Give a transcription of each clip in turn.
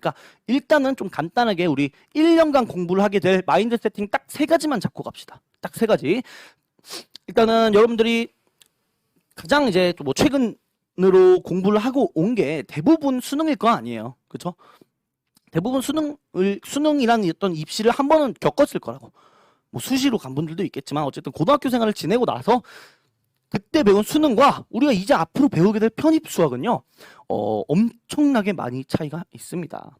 그러니까 일단은 좀 간단하게 우리 1년간 공부를 하게 될 마인드 세팅 딱 3가지만 잡고 갑시다. 딱 3가지. 일단은 여러분들이 가장 이제 뭐 최근으로 공부를 하고 온 게 대부분 수능일 거 아니에요. 그렇죠? 대부분 수능이라는 어떤 입시를 한 번은 겪었을 거라고. 뭐 수시로 간 분들도 있겠지만 어쨌든 고등학교 생활을 지내고 나서 그때 배운 수능과 우리가 이제 앞으로 배우게 될 편입 수학은요, 엄청나게 많이 차이가 있습니다.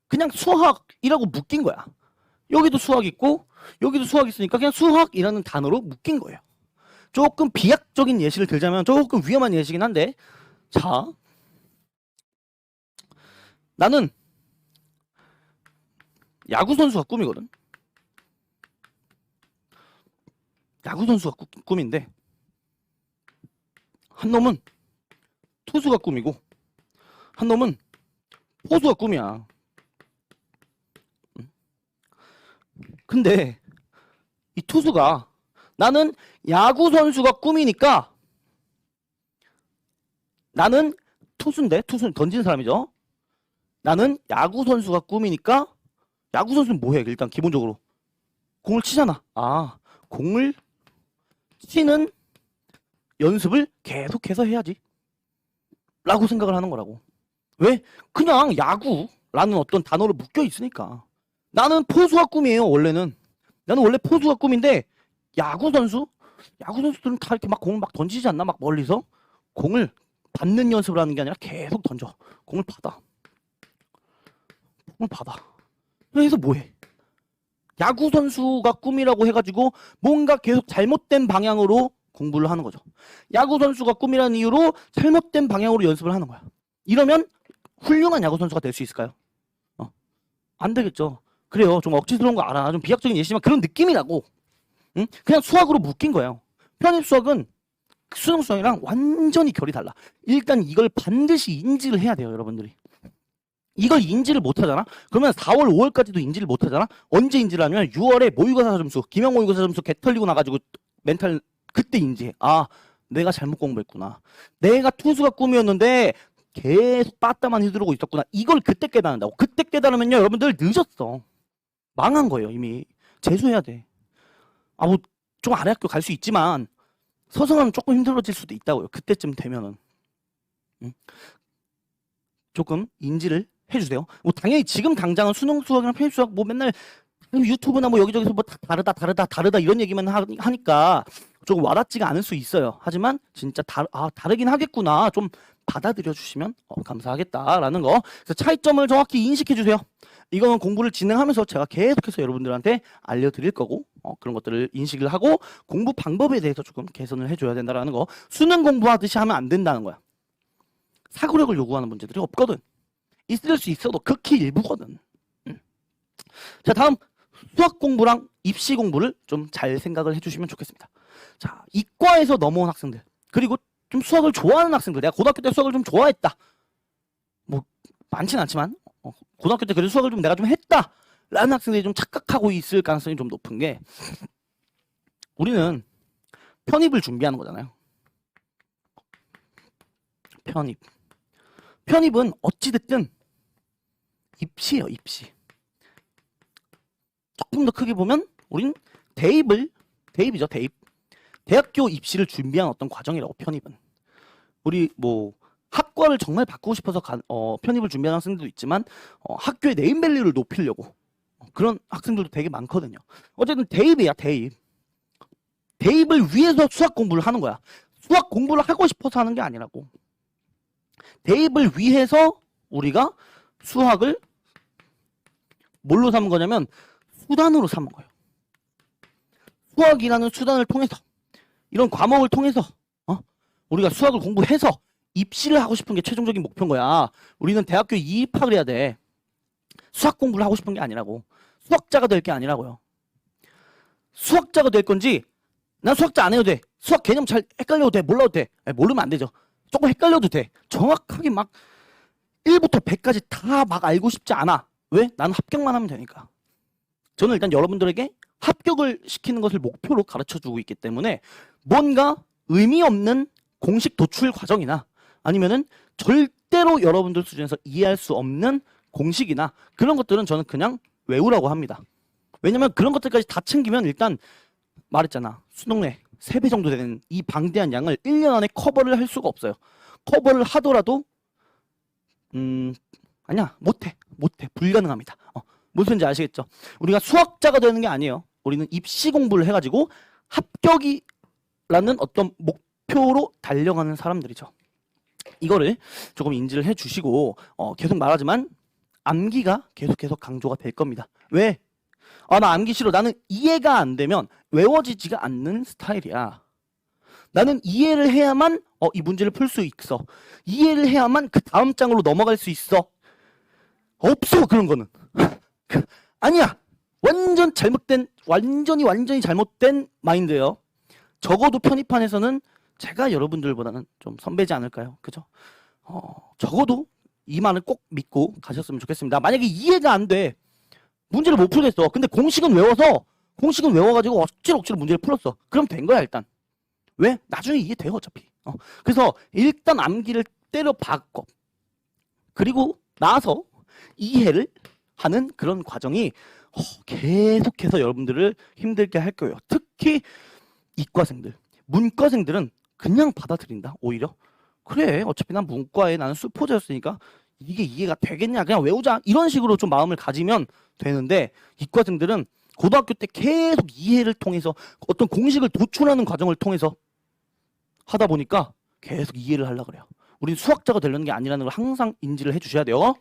그냥 수학이라고 묶인 거야. 여기도 수학 있고 여기도 수학 있으니까 그냥 수학이라는 단어로 묶인 거예요. 조금 비약적인 예시를 들자면 조금 위험한 예시긴 한데, 자, 나는 야구 선수가 꿈이거든. 야구 선수가 꿈인데 한 놈은 투수가 꿈이고 한 놈은 포수가 꿈이야. 근데 이 투수가 나는 야구 선수가 꿈이니까 나는 투수인데 투수는 던지는 사람이죠. 나는 야구 선수가 꿈이니까 야구 선수는 뭐해? 일단 기본적으로 공을 치잖아. 아, 공을 치는 연습을 계속해서 해야지 라고 생각을 하는 거라고. 왜? 그냥 야구라는 어떤 단어로 묶여 있으니까. 나는 포수가 꿈이에요. 원래는 나는 원래 포수가 꿈인데 야구 선수들은 다 이렇게 막 공을 막 던지지 않나? 막 멀리서 공을 받는 연습을 하는 게 아니라 계속 던져. 공을 받아. 그래서 뭐해? 야구 선수가 꿈이라고 해가지고 뭔가 계속 잘못된 방향으로 공부를 하는 거죠. 야구 선수가 꿈이라는 이유로 잘못된 방향으로 연습을 하는 거야. 이러면 훌륭한 야구 선수가 될 수 있을까요? 안 되겠죠. 그래요. 좀 억지스러운 거 알아. 좀 비약적인 예시지만 그런 느낌이라고. 응? 그냥 수학으로 묶인 거예요. 편입 수학은 수능 수학이랑 완전히 결이 달라. 일단 이걸 반드시 인지를 해야 돼요, 여러분들이. 이걸 인지를 못하잖아? 그러면 4월, 5월까지도 인지를 못하잖아? 언제 인지를 하냐면 6월에 모의고사 점수, 기말 모의고사 점수 개 털리고 나가지고 멘탈 그때 인지해. 아, 내가 잘못 공부했구나. 내가 투수가 꿈이었는데 계속 빠따만 휘두르고 있었구나. 이걸 그때 깨닫는다고. 그때 깨달으면요, 여러분들 늦었어. 망한 거예요, 이미. 재수해야 돼. 아, 뭐 좀 아래 학교 갈 수 있지만 서성하면 조금 힘들어질 수도 있다고요. 그때쯤 되면은. 조금 인지를 해주세요. 뭐 당연히 지금 당장은 수능 수학이랑 편입 수학 뭐 맨날 유튜브나 뭐 여기저기서 뭐 다르다 이런 얘기만 하니까 조금 와닿지가 않을 수 있어요. 하지만 진짜 다르긴 하겠구나. 좀 받아들여 주시면 감사하겠다라는 거. 그래서 차이점을 정확히 인식해 주세요. 이거는 공부를 진행하면서 제가 계속해서 여러분들한테 알려드릴 거고, 그런 것들을 인식을 하고 공부 방법에 대해서 조금 개선을 해줘야 된다라는 거. 수능 공부하듯이 하면 안 된다는 거야. 사고력을 요구하는 문제들이 없거든. 있을 수 있어도 극히 일부거든. 자, 다음 수학 공부랑 입시 공부를 좀 잘 생각을 해주시면 좋겠습니다. 자, 이과에서 넘어온 학생들, 그리고 좀 수학을 좋아하는 학생들, 내가 고등학교 때 수학을 좀 좋아했다. 뭐 많진 않지만 고등학교 때 그래도 수학을 좀 내가 좀 했다라는 학생들이 좀 착각하고 있을 가능성이 좀 높은 게, 우리는 편입을 준비하는 거잖아요. 편입은 어찌됐든 입시예요, 입시. 조금 더 크게 보면 우린 대입이죠, 대입. 대학교 입시를 준비한 어떤 과정이라고, 편입은. 우리 뭐 학과를 정말 바꾸고 싶어서 편입을 준비하는 학생들도 있지만 학교의 네임밸류를 높이려고 그런 학생들도 되게 많거든요. 어쨌든 대입이야, 대입. 대입을 위해서 수학 공부를 하는 거야. 수학 공부를 하고 싶어서 하는 게 아니라고. 대입을 위해서 우리가 수학을 뭘로 삼은 거냐면 수단으로 삼은 거예요. 수학이라는 수단을 통해서, 이런 과목을 통해서 우리가 수학을 공부해서 입시를 하고 싶은 게 최종적인 목표인 거야. 우리는 대학교에 입학을 해야 돼. 수학 공부를 하고 싶은 게 아니라고. 수학자가 될 게 아니라고요. 수학자가 될 건지, 난 수학자 안 해도 돼. 수학 개념 잘 헷갈려도 돼. 몰라도 돼. 모르면 안 되죠. 조금 헷갈려도 돼. 정확하게 막 1부터 100까지 다 막 알고 싶지 않아. 왜? 나는 합격만 하면 되니까. 저는 일단 여러분들에게 합격을 시키는 것을 목표로 가르쳐주고 있기 때문에 뭔가 의미 없는 공식 도출 과정이나 아니면은 절대로 여러분들 수준에서 이해할 수 없는 공식이나 그런 것들은 저는 그냥 외우라고 합니다. 왜냐면 그런 것들까지 다 챙기면 일단 말했잖아. 수능에 3배 정도 되는 이 방대한 양을 1년 안에 커버를 할 수가 없어요. 커버를 하더라도 아니야. 못해. 불가능합니다. 무슨 소리인지 아시겠죠? 우리가 수학자가 되는 게 아니에요. 우리는 입시 공부를 해가지고 합격이라는 어떤 목표로 달려가는 사람들이죠. 이거를 조금 인지를 해주시고 계속 말하지만 암기가 계속 강조가 될 겁니다. 왜? 나 암기 싫어. 나는 이해가 안 되면 외워지지가 않는 스타일이야. 나는 이해를 해야만 이 문제를 풀 수 있어. 이해를 해야만 그 다음 장으로 넘어갈 수 있어. 없어 그런 거는. 아니야. 완전히 잘못된 마인드예요. 적어도 편입판에서는 제가 여러분들보다는 좀 선배지 않을까요? 그죠? 적어도 이 말을 꼭 믿고 가셨으면 좋겠습니다. 만약에 이해가 안 돼. 문제를 못 풀겠어. 근데 공식은 외워가지고 억지로 문제를 풀었어. 그럼 된 거야 일단. 왜? 나중에 이해돼요 어차피. 그래서 일단 암기를 때려 박고 그리고 나서 이해를 하는 그런 과정이 계속해서 여러분들을 힘들게 할 거예요. 특히 이과생들, 문과생들은 그냥 받아들인다. 오히려 그래 어차피 난 문과에 나는 수포자였으니까 이게 이해가 되겠냐 그냥 외우자 이런 식으로 좀 마음을 가지면 되는데 이과생들은 고등학교 때 계속 이해를 통해서 어떤 공식을 도출하는 과정을 통해서 하다 보니까 계속 이해를 하려고 그래요. 우리는 수학자가 되려는 게 아니라는 걸 항상 인지를 해주셔야 돼요.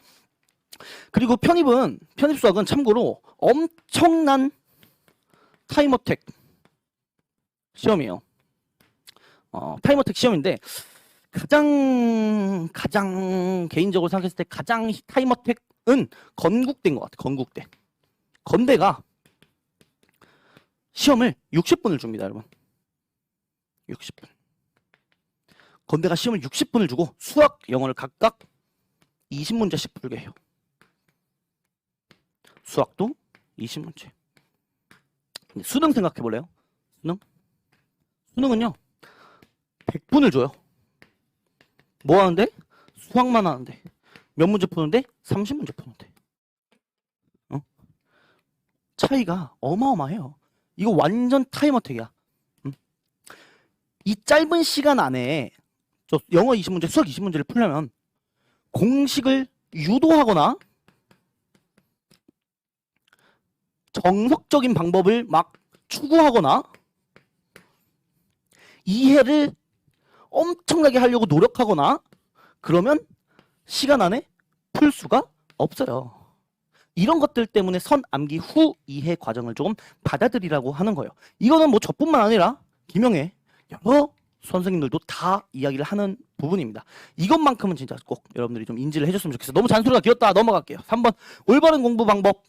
그리고 편입수학은 참고로 엄청난 타임어택 시험이에요. 타임어택 시험인데 가장 개인적으로 생각했을 때 가장 타임어택은 건국대인 것 같아요. 건국대. 건대가 시험을 60분을 줍니다, 여러분. 60분. 건대가 시험을 60분을 주고 수학, 영어를 각각 20문제씩 풀게 해요. 수학도 20문제. 수능 생각해 볼래요? 수능은요 100분을 줘요. 뭐 하는데? 수학만 하는데. 몇 문제 푸는데? 30문제 푸는데. 차이가 어마어마해요. 이거 완전 타임어택이야. 이 짧은 시간 안에 저 영어 20문제, 수학 20문제를 풀려면 공식을 유도하거나 정석적인 방법을 막 추구하거나 이해를 엄청나게 하려고 노력하거나 그러면 시간 안에 풀 수가 없어요. 이런 것들 때문에 선 암기 후 이해 과정을 조금 받아들이라고 하는 거예요. 이거는 뭐 저뿐만 아니라 김영애 여러 선생님들도 다 이야기를 하는 부분입니다. 이것만큼은 진짜 꼭 여러분들이 좀 인지를 해줬으면 좋겠어요. 너무 잔소리가 길었다. 넘어갈게요. 3번 올바른 공부 방법.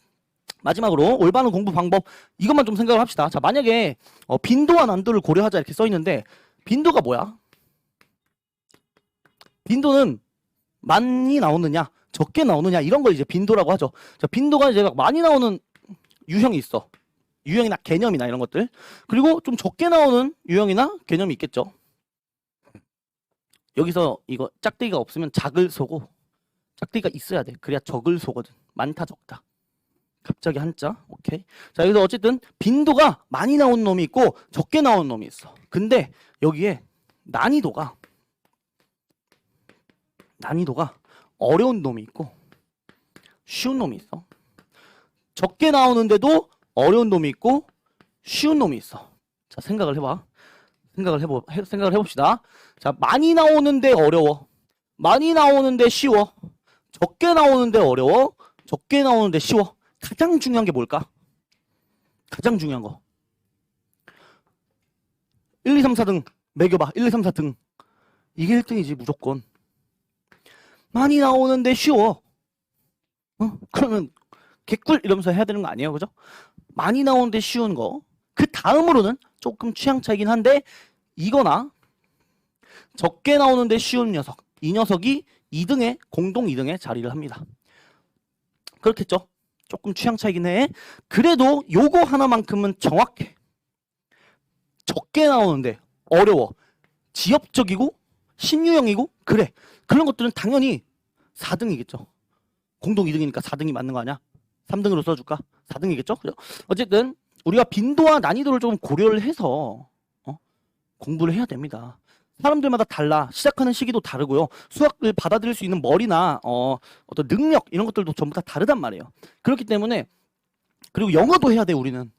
마지막으로 올바른 공부 방법 이것만 좀 생각을 합시다. 자, 만약에 빈도와 난도를 고려하자 이렇게 써 있는데 빈도가 뭐야? 빈도는 많이 나오느냐 적게 나오느냐 이런 걸 이제 빈도라고 하죠. 자, 빈도가 이제 많이 나오는 유형이 있어. 유형이나 개념이나 이런 것들. 그리고 좀 적게 나오는 유형이나 개념이 있겠죠. 여기서 이거 짝대기가 없으면 작을 소고 짝대기가 있어야 돼. 그래야 적을 소거든. 많다 적다. 갑자기 한자. 오케이. 자, 그래서 어쨌든 빈도가 많이 나오는 놈이 있고 적게 나오는 놈이 있어. 근데 여기에 난이도가 어려운 놈이 있고 쉬운 놈이 있어. 적게 나오는데도 어려운 놈이 있고 쉬운 놈이 있어. 자, 생각을 해봅시다. 자, 많이 나오는데 어려워. 많이 나오는데 쉬워. 적게 나오는데 어려워. 적게 나오는데 쉬워. 가장 중요한 게 뭘까? 가장 중요한 거. 1, 2, 3, 4등 매겨봐. 1, 2, 3, 4등. 이게 1등이지 무조건. 많이 나오는데 쉬워. 그러면 개꿀 이러면서 해야 되는 거 아니에요? 그죠? 많이 나오는데 쉬운 거. 그 다음으로는 조금 취향 차이긴 한데 이거나 적게 나오는데 쉬운 녀석. 이 녀석이 2등에 공동 2등에 자리를 합니다. 그렇겠죠? 조금 취향 차이긴 해. 그래도 요거 하나만큼은 정확해. 적게 나오는데 어려워. 지엽적이고 신유형이고 그래. 그런 것들은 당연히 4등이겠죠. 공동 2등이니까 4등이 맞는 거 아니야? 3등으로 써줄까? 4등이겠죠? 그죠? 어쨌든 우리가 빈도와 난이도를 좀 고려를 해서 공부를 해야 됩니다. 사람들마다 달라. 시작하는 시기도 다르고요. 수학을 받아들일 수 있는 머리나 어떤 능력 이런 것들도 전부 다 다르단 말이에요. 그렇기 때문에 그리고 영어도 해야 돼. 우리는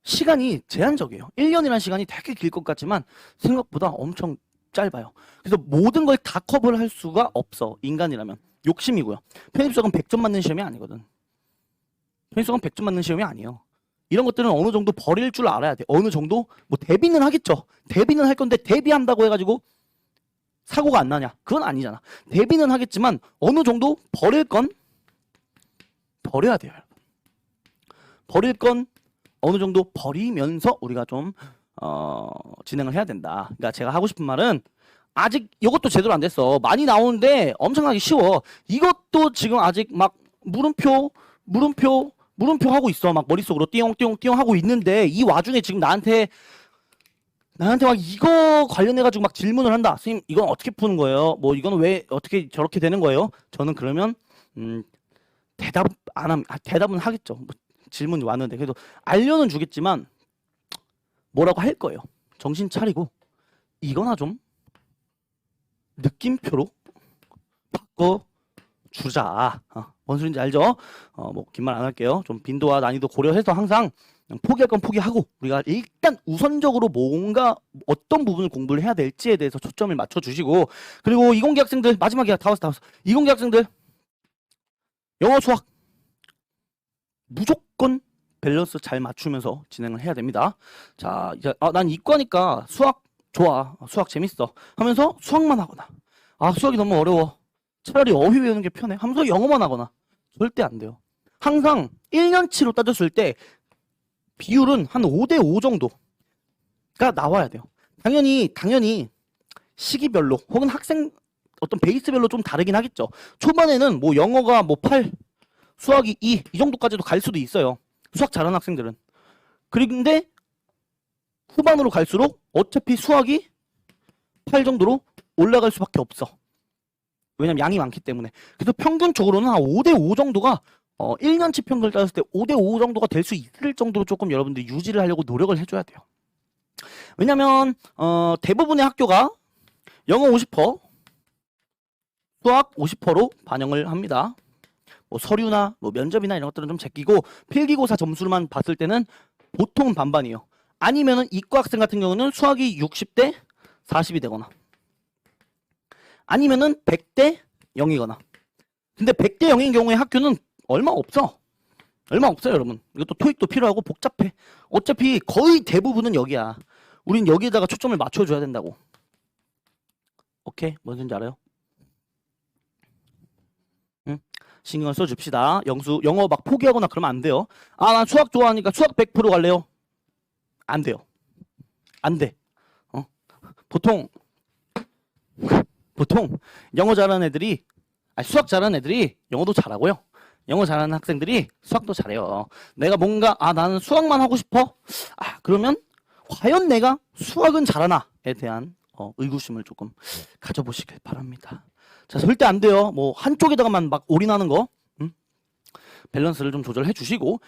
시간이 제한적이에요. 1년이라는 시간이 되게 길 것 같지만 생각보다 엄청 짧아요. 그래서 모든 걸 다 커버를 할 수가 없어. 인간이라면. 욕심이고요. 편입수학은 100점 맞는 시험이 아니거든. 편입수학은 100점 맞는 시험이 아니에요. 이런 것들은 어느 정도 버릴 줄 알아야 돼. 어느 정도 뭐 대비는 하겠죠. 대비는 할 건데 대비한다고 해가지고 사고가 안 나냐? 그건 아니잖아. 대비는 하겠지만 어느 정도 버릴 건 버려야 돼요. 버릴 건 어느 정도 버리면서 우리가 좀 진행을 해야 된다. 그러니까 제가 하고 싶은 말은 아직 이것도 제대로 안 됐어. 많이 나오는데 엄청나게 쉬워. 이것도 지금 아직 막 물음표 하고 있어. 막 머릿속으로 띠용띠용 하고 있는데 이 와중에 지금 나한테 막 이거 관련해가지고 막 질문을 한다. 선생님 이건 어떻게 푸는 거예요? 뭐 이건 왜 어떻게 저렇게 되는 거예요? 저는 그러면 대답 안 함, 대답은 하겠죠. 뭐 질문이 왔는데 그래도 알려는 주겠지만 뭐라고 할 거예요. 정신 차리고 이거나 좀 느낌표로 바꿔주자. 뭔 소린지 알죠? 뭐 긴 말 안 할게요. 좀 빈도와 난이도 고려해서 항상 포기할 건 포기하고 우리가 일단 우선적으로 뭔가 어떤 부분을 공부를 해야 될지에 대해서 초점을 맞춰주시고 그리고 이공계 학생들 마지막이야. 다 왔어. 이공계 학생들 영어 수학 무조건 밸런스 잘 맞추면서 진행을 해야 됩니다. 자, 이제 난 이과니까 수학 좋아. 수학 재밌어. 하면서 수학만 하거나 수학이 너무 어려워. 차라리 어휘 외우는 게 편해. 하면서 영어만 하거나 절대 안 돼요. 항상 1년치로 따졌을 때 비율은 한 5대5 정도가 나와야 돼요. 당연히 시기별로 혹은 학생 어떤 베이스별로 좀 다르긴 하겠죠. 초반에는 뭐 영어가 뭐 8, 수학이 2, 이 정도까지도 갈 수도 있어요. 수학 잘하는 학생들은. 그런데 후반으로 갈수록 어차피 수학이 8 정도로 올라갈 수밖에 없어. 왜냐면 양이 많기 때문에. 그래서 평균적으로는 한 5대5 정도가 1년치 평균을 따졌을 때 5대5 정도가 될 수 있을 정도로 조금 여러분들이 유지를 하려고 노력을 해줘야 돼요. 왜냐면 대부분의 학교가 영어 50%, 수학 50%로 반영을 합니다. 뭐 서류나 뭐 면접이나 이런 것들은 좀 제끼고 필기고사 점수로만 봤을 때는 보통은 반반이에요. 아니면은 이과 학생 같은 경우는 수학이 60대 40이 되거나 아니면은 100대 0이거나. 근데 100대 0인 경우에 학교는 얼마 없어요, 여러분. 이것도 토익도 필요하고 복잡해. 어차피 거의 대부분은 여기야. 우린 여기에다가 초점을 맞춰줘야 된다고. 오케이? 뭔 소린지 알아요? 응? 신경을 써줍시다. 영어 막 포기하거나 그러면 안 돼요. 난 수학 좋아하니까 수학 100% 갈래요. 안 돼요. 안 돼. 보통 영어 잘하는 애들이 수학 잘하는 애들이 영어도 잘하고요. 영어 잘하는 학생들이 수학도 잘해요. 내가 뭔가 나는 수학만 하고 싶어? 그러면 과연 내가 수학은 잘하나에 대한 의구심을 조금 가져보시길 바랍니다. 자, 절대 안 돼요. 뭐 한쪽에다가만 막 올인하는 거 밸런스를 좀 조절해 주시고